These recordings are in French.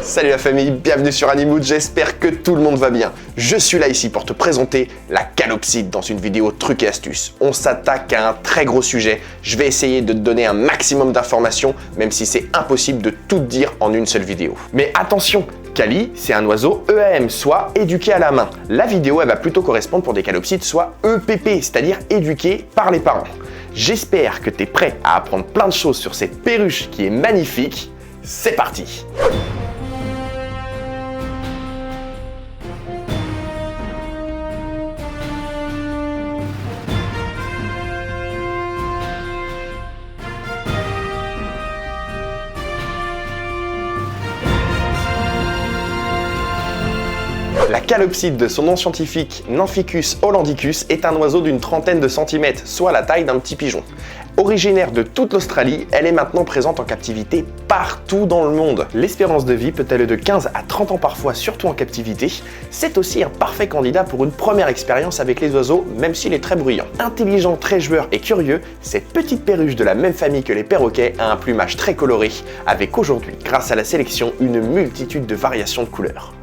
Salut la famille, bienvenue sur Animood, j'espère que tout le monde va bien. Je suis là ici pour te présenter la calopsite dans une vidéo trucs et astuces. On s'attaque à un très gros sujet, je vais essayer de te donner un maximum d'informations, même si c'est impossible de tout te dire en une seule vidéo. Mais attention, Cali, c'est un oiseau EAM, soit éduqué à la main. La vidéo, elle va plutôt correspondre pour des calopsites, soit EPP, c'est-à-dire éduqués par les parents. J'espère que tu es prêt à apprendre plein de choses sur cette perruche qui est magnifique. C'est parti! La calopsite, de son nom scientifique Nymphicus hollandicus, est un oiseau d'une trentaine de centimètres, soit la taille d'un petit pigeon. Originaire de toute l'Australie, elle est maintenant présente en captivité partout dans le monde. L'espérance de vie peut aller de 15 à 30 ans parfois, surtout en captivité. C'est aussi un parfait candidat pour une première expérience avec les oiseaux, même s'il est très bruyant. Intelligent, très joueur et curieux, cette petite perruche de la même famille que les perroquets a un plumage très coloré, avec aujourd'hui, grâce à la sélection, une multitude de variations de couleurs.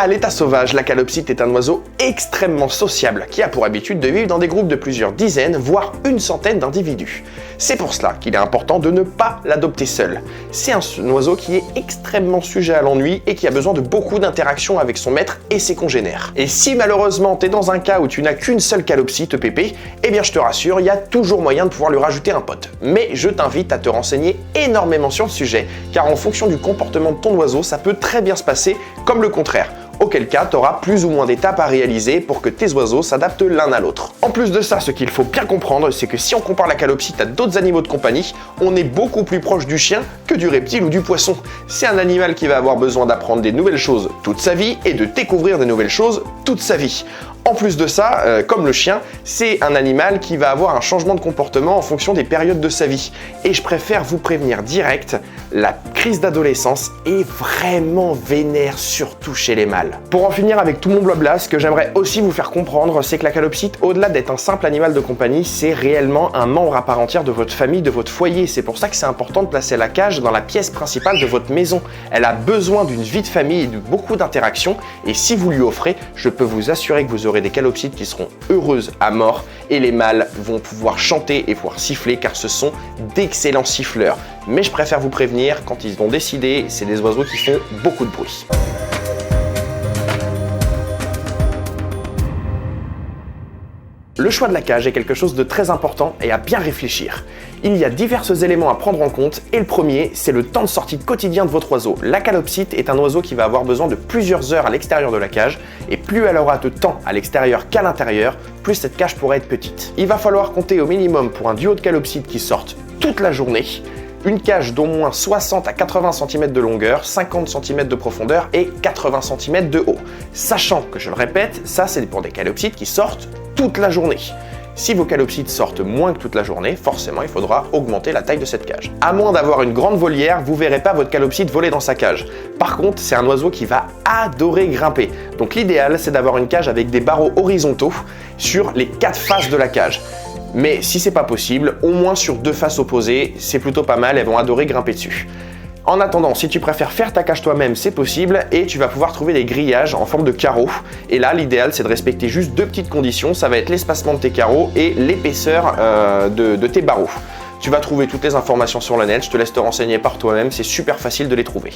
À l'état sauvage, la calopsite est un oiseau extrêmement sociable qui a pour habitude de vivre dans des groupes de plusieurs dizaines, voire une centaine d'individus. C'est pour cela qu'il est important de ne pas l'adopter seul. C'est un oiseau qui est extrêmement sujet à l'ennui et qui a besoin de beaucoup d'interactions avec son maître et ses congénères. Et si malheureusement tu es dans un cas où tu n'as qu'une seule calopsite EPP, eh bien je te rassure, il y a toujours moyen de pouvoir lui rajouter un pote. Mais je t'invite à te renseigner énormément sur le sujet, car en fonction du comportement de ton oiseau, ça peut très bien se passer comme le contraire. Auquel cas, tu auras plus ou moins d'étapes à réaliser pour que tes oiseaux s'adaptent l'un à l'autre. En plus de ça, ce qu'il faut bien comprendre, c'est que si on compare la calopsite à d'autres animaux de compagnie, on est beaucoup plus proche du chien que du reptile ou du poisson. C'est un animal qui va avoir besoin d'apprendre des nouvelles choses toute sa vie et de découvrir des nouvelles choses toute sa vie. En plus de ça, comme le chien, c'est un animal qui va avoir un changement de comportement en fonction des périodes de sa vie. Et je préfère vous prévenir direct, la crise d'adolescence est vraiment vénère, surtout chez les mâles. Pour en finir avec tout mon blabla, ce que j'aimerais aussi vous faire comprendre, c'est que la calopsite, au-delà d'être un simple animal de compagnie, c'est réellement un membre à part entière de votre famille, de votre foyer. C'est pour ça que c'est important de placer la cage dans la pièce principale de votre maison. Elle a besoin d'une vie de famille et de beaucoup d'interactions. Et si vous lui offrez, je peux vous assurer que vous aurez des calopsites qui seront heureuses à mort et les mâles vont pouvoir chanter et pouvoir siffler car ce sont d'excellents siffleurs. Mais je préfère vous prévenir, quand ils vont décider, c'est des oiseaux qui font beaucoup de bruit. Le choix de la cage est quelque chose de très important et à bien réfléchir. Il y a divers éléments à prendre en compte et le premier, c'est le temps de sortie quotidien de votre oiseau. La calopsite est un oiseau qui va avoir besoin de plusieurs heures à l'extérieur de la cage et plus elle aura de temps à l'extérieur qu'à l'intérieur, plus cette cage pourra être petite. Il va falloir compter au minimum pour un duo de calopsites qui sortent toute la journée, une cage d'au moins 60 à 80 cm de longueur, 50 cm de profondeur et 80 cm de haut. Sachant que, je le répète, ça c'est pour des calopsites qui sortent toute la journée. Si vos calopsites sortent moins que toute la journée, forcément il faudra augmenter la taille de cette cage. À moins d'avoir une grande volière, vous ne verrez pas votre calopsite voler dans sa cage. Par contre, c'est un oiseau qui va adorer grimper. Donc l'idéal, c'est d'avoir une cage avec des barreaux horizontaux sur les 4 faces de la cage. Mais si c'est pas possible, au moins sur 2 faces opposées, c'est plutôt pas mal, elles vont adorer grimper dessus. En attendant, si tu préfères faire ta cage toi-même, c'est possible et tu vas pouvoir trouver des grillages en forme de carreaux. Et là, l'idéal, c'est de respecter juste 2 petites conditions. Ça va être l'espacement de tes carreaux et l'épaisseur de tes barreaux. Tu vas trouver toutes les informations sur le net, je te laisse te renseigner par toi-même, c'est super facile de les trouver.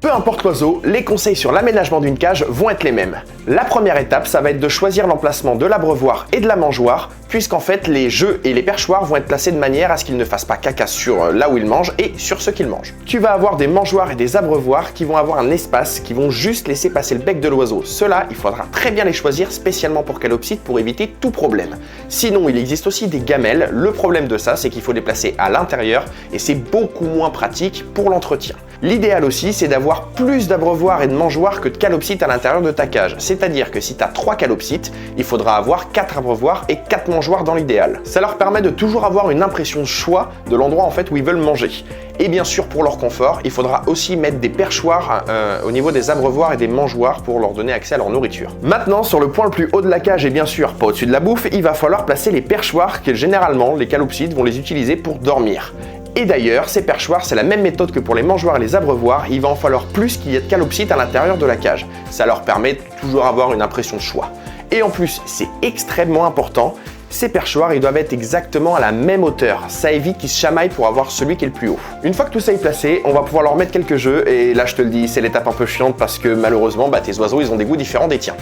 Peu importe l'oiseau, les conseils sur l'aménagement d'une cage vont être les mêmes. La première étape, ça va être de choisir l'emplacement de l'abreuvoir et de la mangeoire, puisqu'en fait les jeux et les perchoirs vont être placés de manière à ce qu'ils ne fassent pas caca sur là où ils mangent et sur ce qu'ils mangent. Tu vas avoir des mangeoires et des abreuvoirs qui vont avoir un espace, qui vont juste laisser passer le bec de l'oiseau. Ceux-là, il faudra très bien les choisir spécialement pour calopsite pour éviter tout problème. Sinon, il existe aussi des gamelles. Le problème de ça, c'est qu'il faut les placer à l'intérieur et c'est beaucoup moins pratique pour l'entretien. L'idéal aussi, c'est d'avoir plus d'abreuvoirs et de mangeoires que de calopsites à l'intérieur de ta cage. C'est-à-dire que si tu as 3 calopsites, il faudra avoir 4 abreuvoirs et 4 mangeoires. mangeoires dans l'idéal. Ça leur permet de toujours avoir une impression de choix de l'endroit en fait où ils veulent manger. Et bien sûr, pour leur confort, il faudra aussi mettre des perchoirs au niveau des abreuvoirs et des mangeoires pour leur donner accès à leur nourriture. Maintenant, sur le point le plus haut de la cage et bien sûr pas au-dessus de la bouffe, il va falloir placer les perchoirs que généralement les calopsites vont les utiliser pour dormir. Et d'ailleurs, ces perchoirs, c'est la même méthode que pour les mangeoires et les abreuvoirs, il va en falloir plus qu'il y ait de calopsites à l'intérieur de la cage. Ça leur permet de toujours avoir une impression de choix. Et en plus, c'est extrêmement important, ces perchoirs, ils doivent être exactement à la même hauteur. Ça évite qu'ils se chamaillent pour avoir celui qui est le plus haut. Une fois que tout ça est placé, on va pouvoir leur mettre quelques jeux. Et là, je te le dis, c'est l'étape un peu chiante parce que malheureusement, tes oiseaux, ils ont des goûts différents des tiens.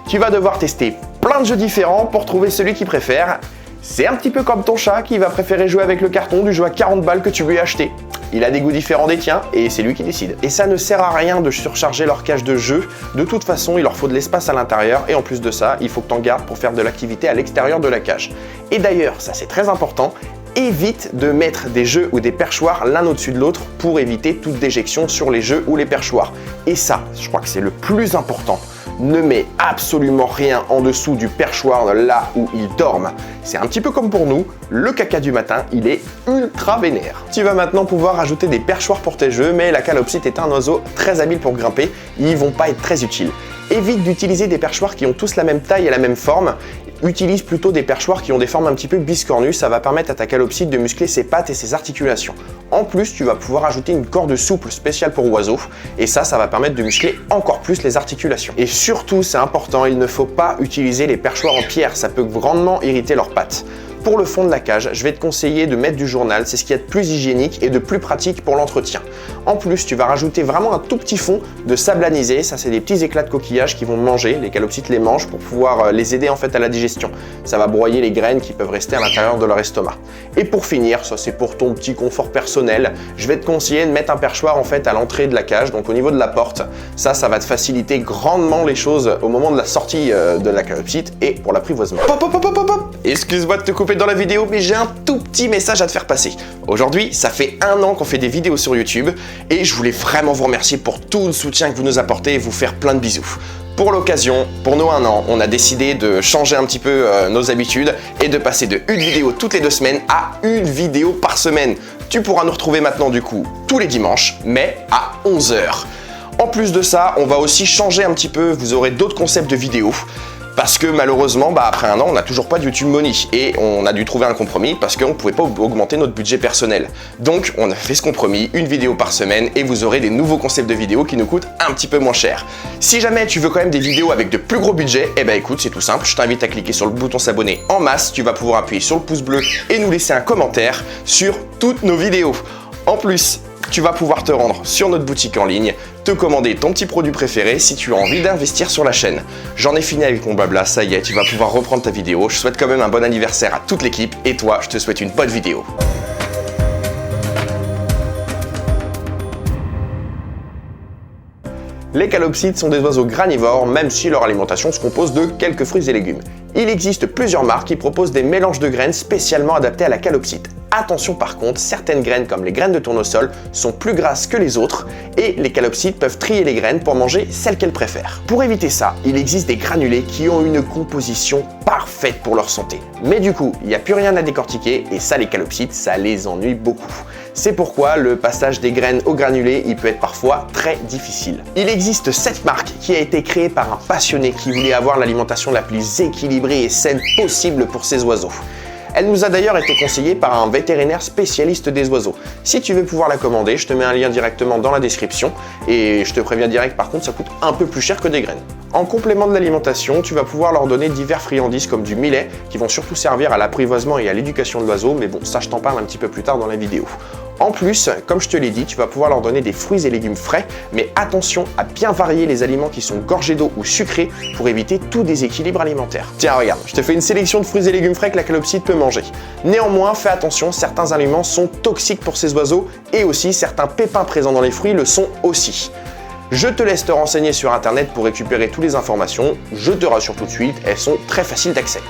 Tu vas devoir tester plein de jeux différents pour trouver celui qu'il préfère. C'est un petit peu comme ton chat qui va préférer jouer avec le carton du jeu à 40 balles que tu lui as acheté. Il a des goûts différents des tiens et c'est lui qui décide. Et ça ne sert à rien de surcharger leur cage de jeu. De toute façon, il leur faut de l'espace à l'intérieur et en plus de ça, il faut que tu en gardes pour faire de l'activité à l'extérieur de la cage. Et d'ailleurs, ça c'est très important, évite de mettre des jeux ou des perchoirs l'un au-dessus de l'autre pour éviter toute déjection sur les jeux ou les perchoirs. Et ça, je crois que c'est le plus important. Ne mets absolument rien en dessous du perchoir là où ils dorment. C'est un petit peu comme pour nous, le caca du matin, il est ultra vénère. Tu vas maintenant pouvoir ajouter des perchoirs pour tes jeux, mais la calopsite est un oiseau très habile pour grimper, ils vont pas être très utiles. Évite d'utiliser des perchoirs qui ont tous la même taille et la même forme. Utilise plutôt des perchoirs qui ont des formes un petit peu biscornues, ça va permettre à ta calopsite de muscler ses pattes et ses articulations. En plus, tu vas pouvoir ajouter une corde souple spéciale pour oiseaux, et ça va permettre de muscler encore plus les articulations. Et surtout, c'est important, il ne faut pas utiliser les perchoirs en pierre, ça peut grandement irriter leurs pattes. Pour le fond de la cage, je vais te conseiller de mettre du journal, c'est ce qu'il y a de plus hygiénique et de plus pratique pour l'entretien. En plus, tu vas rajouter vraiment un tout petit fond de sable anisé, ça c'est des petits éclats de coquillage qui vont manger, les calopsites les mangent pour pouvoir les aider en fait à la digestion. Ça va broyer les graines qui peuvent rester à l'intérieur de leur estomac. Et pour finir, ça c'est pour ton petit confort personnel, je vais te conseiller de mettre un perchoir en fait à l'entrée de la cage, donc au niveau de la porte. Ça va te faciliter grandement les choses au moment de la sortie de la calopsite et pour l'apprivoisement. Excuse-moi de te couper dans la vidéo, mais j'ai un tout petit message à te faire passer. Aujourd'hui, ça fait 1 an qu'on fait des vidéos sur YouTube et je voulais vraiment vous remercier pour tout le soutien que vous nous apportez et vous faire plein de bisous. Pour l'occasion, pour nos 1 an, on a décidé de changer un petit peu nos habitudes et de passer de une vidéo toutes les 2 semaines à une vidéo par semaine. Tu pourras nous retrouver maintenant du coup tous les dimanches, mais à 11 h. En plus de ça, on va aussi changer un petit peu, vous aurez d'autres concepts de vidéos. Parce que malheureusement, après 1 an, on n'a toujours pas de YouTube Money et on a dû trouver un compromis parce qu'on ne pouvait pas augmenter notre budget personnel. Donc on a fait ce compromis, une vidéo par semaine et vous aurez des nouveaux concepts de vidéos qui nous coûtent un petit peu moins cher. Si jamais tu veux quand même des vidéos avec de plus gros budgets, écoute, c'est tout simple, je t'invite à cliquer sur le bouton s'abonner en masse, tu vas pouvoir appuyer sur le pouce bleu et nous laisser un commentaire sur toutes nos vidéos. En plus, tu vas pouvoir te rendre sur notre boutique en ligne, te commander ton petit produit préféré si tu as envie d'investir sur la chaîne. J'en ai fini avec mon blabla, ça y est, tu vas pouvoir reprendre ta vidéo. Je souhaite quand même un bon anniversaire à toute l'équipe et toi, je te souhaite une bonne vidéo. Les calopsites sont des oiseaux granivores, même si leur alimentation se compose de quelques fruits et légumes. Il existe plusieurs marques qui proposent des mélanges de graines spécialement adaptés à la calopsite. Attention par contre, certaines graines comme les graines de tournesol sont plus grasses que les autres et les calopsites peuvent trier les graines pour manger celles qu'elles préfèrent. Pour éviter ça, il existe des granulés qui ont une composition parfaite pour leur santé. Mais du coup, il n'y a plus rien à décortiquer et ça les calopsites, ça les ennuie beaucoup. C'est pourquoi le passage des graines aux granulés, il peut être parfois très difficile. Il existe cette marque qui a été créée par un passionné qui voulait avoir l'alimentation la plus équilibrée et saine possible pour ses oiseaux. Elle nous a d'ailleurs été conseillée par un vétérinaire spécialiste des oiseaux. Si tu veux pouvoir la commander, je te mets un lien directement dans la description et je te préviens direct, par contre ça coûte un peu plus cher que des graines. En complément de l'alimentation, tu vas pouvoir leur donner divers friandises comme du millet qui vont surtout servir à l'apprivoisement et à l'éducation de l'oiseau, mais bon, ça je t'en parle un petit peu plus tard dans la vidéo. En plus, comme je te l'ai dit, tu vas pouvoir leur donner des fruits et légumes frais, mais attention à bien varier les aliments qui sont gorgés d'eau ou sucrés pour éviter tout déséquilibre alimentaire. Tiens, regarde, je te fais une sélection de fruits et légumes frais que la calopsite peut manger. Néanmoins, fais attention, certains aliments sont toxiques pour ces oiseaux et aussi certains pépins présents dans les fruits le sont aussi. Je te laisse te renseigner sur internet pour récupérer toutes les informations. Je te rassure tout de suite, elles sont très faciles d'accès.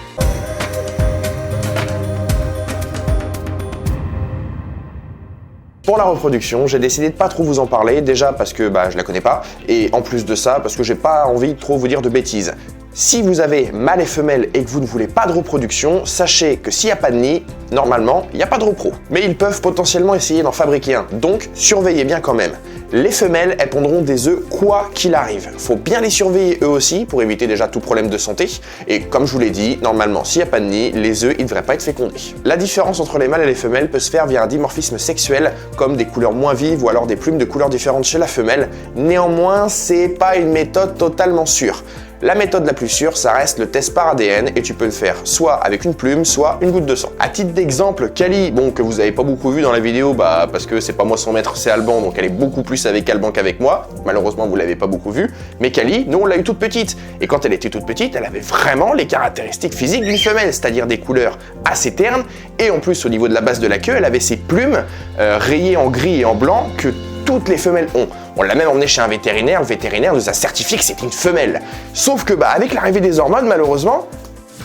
Pour la reproduction, j'ai décidé de pas trop vous en parler, déjà parce que je la connais pas, et en plus de ça, parce que j'ai pas envie de trop vous dire de bêtises. Si vous avez mâle et femelle et que vous ne voulez pas de reproduction, sachez que s'il n'y a pas de nid, normalement, il n'y a pas de repro. Mais ils peuvent potentiellement essayer d'en fabriquer un, donc surveillez bien quand même. Les femelles, elles pondront des œufs quoi qu'il arrive. Faut bien les surveiller eux aussi pour éviter déjà tout problème de santé. Et comme je vous l'ai dit, normalement, s'il n'y a pas de nid, les œufs, ils ne devraient pas être fécondés. La différence entre les mâles et les femelles peut se faire via un dimorphisme sexuel, comme des couleurs moins vives ou alors des plumes de couleurs différentes chez la femelle. Néanmoins, c'est pas une méthode totalement sûre. La méthode la plus sûre, ça reste le test par ADN et tu peux le faire soit avec une plume, soit une goutte de sang. À titre d'exemple, Kali, bon, que vous avez pas beaucoup vu dans la vidéo, parce que c'est pas moi son maître, c'est Alban, donc elle est beaucoup plus avec Alban qu'avec moi. Malheureusement, vous l'avez pas beaucoup vu. Mais Kali, nous, on l'a eu toute petite. Et quand elle était toute petite, elle avait vraiment les caractéristiques physiques d'une femelle, c'est-à-dire des couleurs assez ternes. Et en plus, au niveau de la base de la queue, elle avait ses plumes rayées en gris et en blanc que toutes les femelles ont. On l'a même emmené chez un vétérinaire, le vétérinaire nous a certifié que c'était une femelle. Sauf que avec l'arrivée des hormones, malheureusement,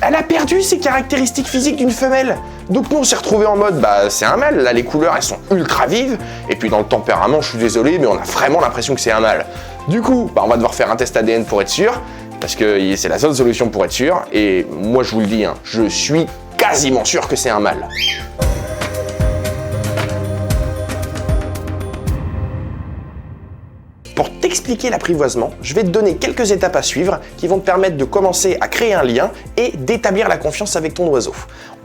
elle a perdu ses caractéristiques physiques d'une femelle. Donc nous on s'est retrouvé en mode, c'est un mâle, là les couleurs elles sont ultra vives, et puis dans le tempérament, je suis désolé, mais on a vraiment l'impression que c'est un mâle. Du coup, on va devoir faire un test ADN pour être sûr, parce que c'est la seule solution pour être sûr, et moi je vous le dis, je suis quasiment sûr que c'est un mâle. Pour t'expliquer l'apprivoisement, je vais te donner quelques étapes à suivre qui vont te permettre de commencer à créer un lien et d'établir la confiance avec ton oiseau.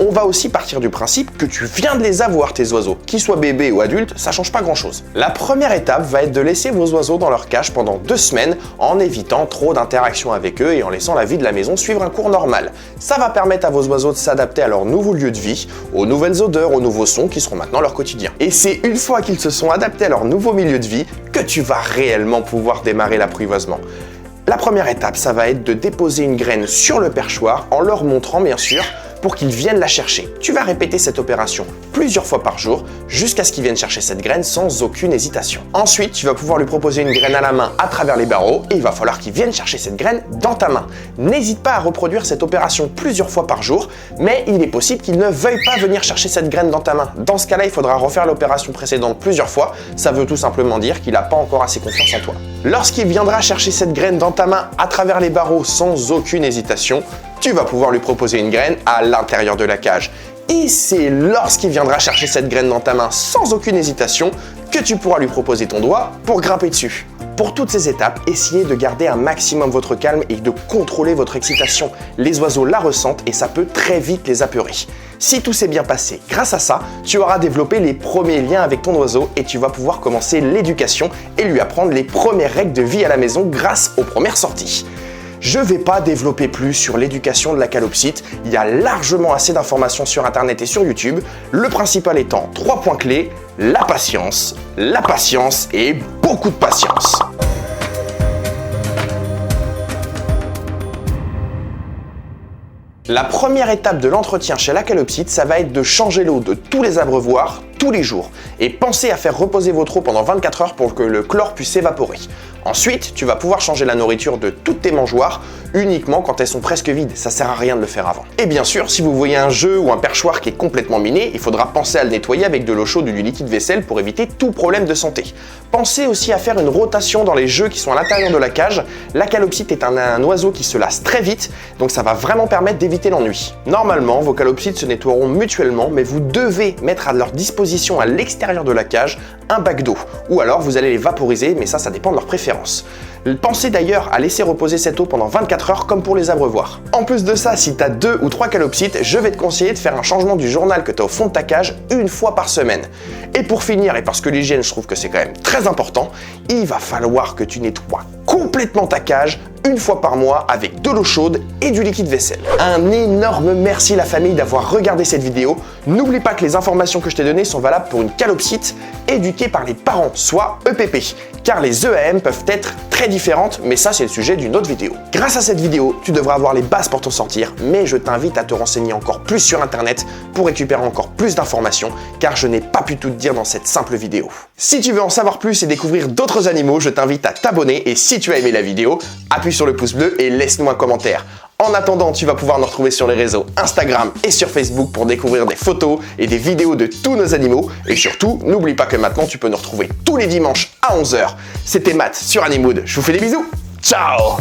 On va aussi partir du principe que tu viens de les avoir tes oiseaux, qu'ils soient bébés ou adultes, ça change pas grand chose. La première étape va être de laisser vos oiseaux dans leur cage pendant 2 semaines en évitant trop d'interactions avec eux et en laissant la vie de la maison suivre un cours normal. Ça va permettre à vos oiseaux de s'adapter à leur nouveau lieu de vie, aux nouvelles odeurs, aux nouveaux sons qui seront maintenant leur quotidien. Et c'est une fois qu'ils se sont adaptés à leur nouveau milieu de vie que tu vas réellement pouvoir démarrer l'apprivoisement. La première étape, ça va être de déposer une graine sur le perchoir en leur montrant bien sûr pour qu'ils viennent la chercher. Tu vas répéter cette opération plusieurs fois par jour jusqu'à ce qu'ils viennent chercher cette graine sans aucune hésitation. Ensuite, tu vas pouvoir lui proposer une graine à la main à travers les barreaux et il va falloir qu'il vienne chercher cette graine dans ta main. N'hésite pas à reproduire cette opération plusieurs fois par jour, mais il est possible qu'il ne veuille pas venir chercher cette graine dans ta main. Dans ce cas-là, il faudra refaire l'opération précédente plusieurs fois. Ça veut tout simplement dire qu'il n'a pas encore assez confiance en toi. Lorsqu'il viendra chercher cette graine dans ta main à travers les barreaux sans aucune hésitation, tu vas pouvoir lui proposer une graine à l'intérieur de la cage. Et c'est lorsqu'il viendra chercher cette graine dans ta main sans aucune hésitation que tu pourras lui proposer ton doigt pour grimper dessus. Pour toutes ces étapes, essayez de garder un maximum votre calme et de contrôler votre excitation. Les oiseaux la ressentent et ça peut très vite les apeurer. Si tout s'est bien passé, grâce à ça, tu auras développé les premiers liens avec ton oiseau et tu vas pouvoir commencer l'éducation et lui apprendre les premières règles de vie à la maison grâce aux premières sorties. Je ne vais pas développer plus sur l'éducation de la calopsite, il y a largement assez d'informations sur internet et sur YouTube, le principal étant 3 points clés, la patience et beaucoup de patience. La première étape de l'entretien chez la calopsite, ça va être de changer l'eau de tous les abreuvoirs tous les jours et pensez à faire reposer votre eau pendant 24 heures pour que le chlore puisse s'évaporer. Ensuite, tu vas pouvoir changer la nourriture de toutes tes mangeoires uniquement quand elles sont presque vides, ça sert à rien de le faire avant. Et bien sûr, si vous voyez un jeu ou un perchoir qui est complètement miné, il faudra penser à le nettoyer avec de l'eau chaude ou du liquide vaisselle pour éviter tout problème de santé. Pensez aussi à faire une rotation dans les jeux qui sont à l'intérieur de la cage. La calopsite est un oiseau qui se lasse très vite, donc ça va vraiment permettre d'éviter l'ennui. Normalement, vos calopsites se nettoieront mutuellement, mais vous devez mettre à leur disposition à l'extérieur de la cage un bac d'eau, ou alors vous allez les vaporiser, mais ça dépend de leur préférence. Pensez d'ailleurs à laisser reposer cette eau pendant 24 heures comme pour les abreuvoirs. En plus de ça, si tu as 2 ou 3 calopsites, je vais te conseiller de faire un changement du journal que tu as au fond de ta cage une fois par semaine. Et pour finir, et parce que l'hygiène je trouve que c'est quand même très important, il va falloir que tu nettoies complètement ta cage une fois par mois avec de l'eau chaude et du liquide vaisselle. Un énorme merci la famille d'avoir regardé cette vidéo. N'oublie pas que les informations que je t'ai données sont valables pour une calopsite éduquée par les parents, soit EPP, car les EAM peuvent être très différentes, mais ça c'est le sujet d'une autre vidéo. Grâce à cette vidéo, tu devras avoir les bases pour t'en sortir, mais je t'invite à te renseigner encore plus sur internet pour récupérer encore plus d'informations, car je n'ai pas pu tout te dire dans cette simple vidéo. Si tu veux en savoir plus et découvrir d'autres animaux, je t'invite à t'abonner et si tu as aimé la vidéo, appuie sur le pouce bleu et laisse-nous un commentaire. En attendant, tu vas pouvoir nous retrouver sur les réseaux Instagram et sur Facebook pour découvrir des photos et des vidéos de tous nos animaux. Et surtout, n'oublie pas que maintenant tu peux nous retrouver tous les dimanches à 11 h. C'était Matt sur Animood. Je vous fais des bisous. Ciao!